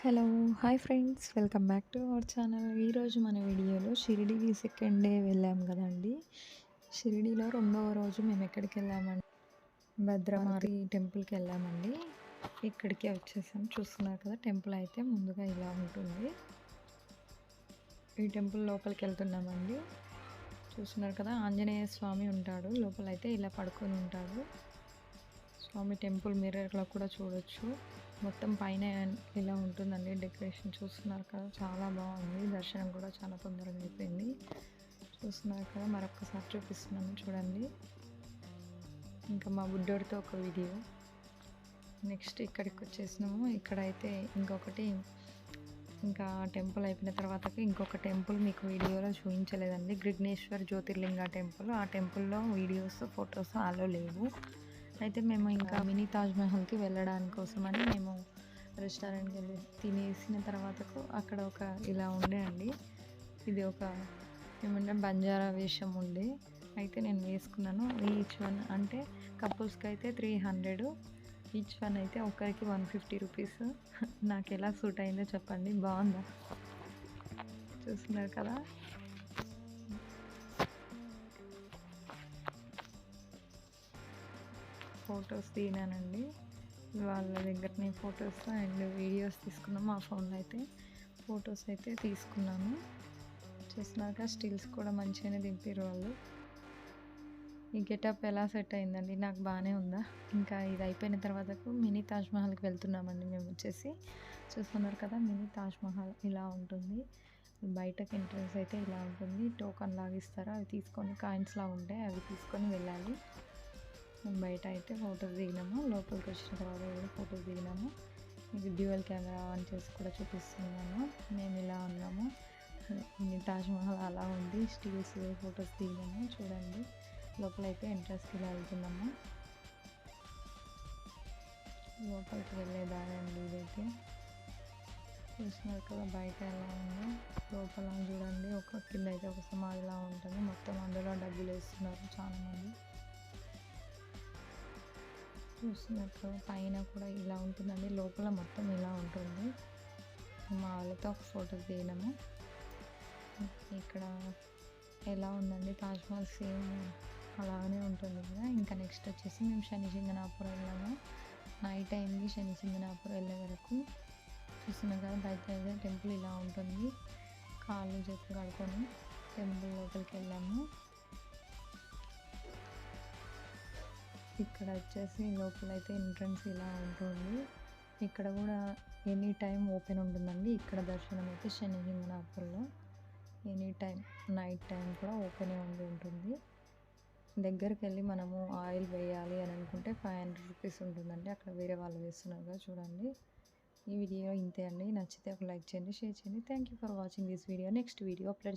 Hello hi friends, welcome back to our channel. ఈరోజు మన వీడియోలో షిరిడీకి సెకండ్ డే వెళ్ళాం కదండి. షిరిడీలో రెండవ రోజు మేము ఎక్కడికి వెళ్ళామండి, మారుతి టెంపుల్కి వెళ్ళామండి. ఇక్కడికే వచ్చేసాం. చూస్తున్నారు కదా, టెంపుల్ అయితే ముందుగా ఇలా ఉంటుంది. ఈ టెంపుల్ లోపలికి వెళ్తున్నామండి. చూస్తున్నారు కదా, ఆంజనేయ స్వామి ఉంటాడు లోపలైతే, ఇలా పడుకొని ఉంటాడు స్వామి. టెంపుల్ మిర్రర్లో కూడా చూడొచ్చు. మొత్తం పైన ఇలా ఉంటుందండి డెకరేషన్. చూస్తున్నారు కదా, చాలా బాగుంది. దర్శనం కూడా చాలా తొందరగా అయిపోయింది. చూస్తున్నారు కదా, మరొకసారి చూపిస్తున్నాను చూడండి. ఇంకా మా బుడ్డోడితో ఒక వీడియో. నెక్స్ట్ ఇక్కడికి వచ్చేసినాము. ఇక్కడైతే ఇంకా టెంపుల్ అయిపోయిన తర్వాత ఇంకొక టెంపుల్ మీకు వీడియోలో చూపించలేదండి, గృష్ణేశ్వర్ జ్యోతిర్లింగ టెంపుల్. ఆ టెంపుల్లో వీడియోస్ ఫొటోస్ అలో లేవు. అయితే మేము ఇంకా మినీ తాజ్మహల్కి వెళ్ళడానికి కోసమని మేము రెస్టారెంట్కి వెళ్ళి తినేసిన తర్వాతకు అక్కడ ఒక ఇలా ఉండే అండి, ఇది ఒక ఏమన్నా బంజారా వేషం ఉండే. అయితే నేను వేసుకున్నాను. ఈచ్ వన్ అంటే కపుల్స్కి అయితే 300, ఈచ్ వన్ అయితే ఒకరికి 150 రూపీస్. నాకు ఎలా సూట్ అయిందో చెప్పండి, బాగుందా? చూస్తున్నారు కదా, ఫొటోస్ దిగానండి. వాళ్ళ దగ్గర నేను ఫొటోస్ అండ్ వీడియోస్ తీసుకున్నాము. ఆ ఫోన్లో అయితే ఫొటోస్ అయితే తీసుకున్నాను. చూసినాక స్టిల్స్ కూడా మంచిగానే దింపారు వాళ్ళు. ఈ గెటప్ ఎలా సెట్ అయిందండి, నాకు బాగానే ఉందా? ఇంకా ఇది అయిపోయిన తర్వాతకు మినీ తాజ్మహల్కి వెళ్తున్నామండి మేము వచ్చేసి. చూస్తున్నారు కదా, మినీ తాజ్మహల్ ఇలా ఉంటుంది. బయటకు ఎంట్రన్స్ అయితే ఇలా ఉంటుంది. టోకన్ లాగా ఇస్తారు, అవి తీసుకొని కాయిన్స్ లాగా ఉంటాయి, అవి తీసుకొని వెళ్ళాలి. బయట అయితే ఫొటోస్ దిగినాము. లోపలికి వచ్చిన తర్వాత కూడా ఫొటోస్ దిగినాము. మీకు డ్యూయల్ కెమెరా ఆన్ చేసి కూడా చూపిస్తున్నాను. మేము ఇలా ఉన్నాము. తాజ్మహల్ అలా ఉంది. స్టిల్స్ ఫొటోస్ దిగినాము చూడండి. లోపలైతే ఎంట్రన్స్కి ఇలా వెళ్తున్నాము. లోపలికి వెళ్ళేదారి అండి ఇదైతే. చూసినారు కదా బయట ఎలా ఉందో. లోపల చూడండి, ఒక కింద అయితే ఒక సమాధిలా ఉంటుంది. మొత్తం అందులో డబ్బులు వేస్తున్నారు చాలామంది. చూస్తున్నారు కదా, పైన కూడా ఇలా ఉంటుందండి, లోపల మొత్తం ఇలా ఉంటుంది. మా వాళ్ళతో ఒక ఫోటో దిగినాము. ఇక్కడ ఎలా ఉందండి తాజ్మహల్, సేమ్ అలానే ఉంటుంది కదా. ఇంకా నెక్స్ట్ వచ్చేసి మేము శనిసింగనాపురం వెళ్ళాము. నైట్ అయింది శనిసింగనాపురం వెళ్ళే వరకు. చూస్తున్నాం కదా, బయట అయితే టెంపుల్ ఇలా ఉంటుంది. కాళ్ళు చేతులు కడుక్కొని టెంపుల్ లోపలికి వెళ్ళాము. ఇక్కడ వచ్చేసి లోపలైతే ఎంట్రన్స్ ఇలా ఉంటుంది. ఇక్కడ కూడా ఎనీ టైం ఓపెన్ ఉంటుందండి. ఇక్కడ దర్శనం అయితే శనిసింగనాపురంలో ఎనీ టైం, నైట్ టైం కూడా ఓపెనే ఉంటుంది. దగ్గరికి వెళ్ళి మనము ఆయిల్ వేయాలి అని అనుకుంటే 500 రూపీస్ ఉంటుందండి. అక్కడ వేరే వాళ్ళు వేస్తున్నారు కదా చూడండి. ఈ వీడియో ఇంతే అండి. నచ్చితే ఒక లైక్ చేయండి, షేర్ చేయండి. Thank you for watching this video. Next video upload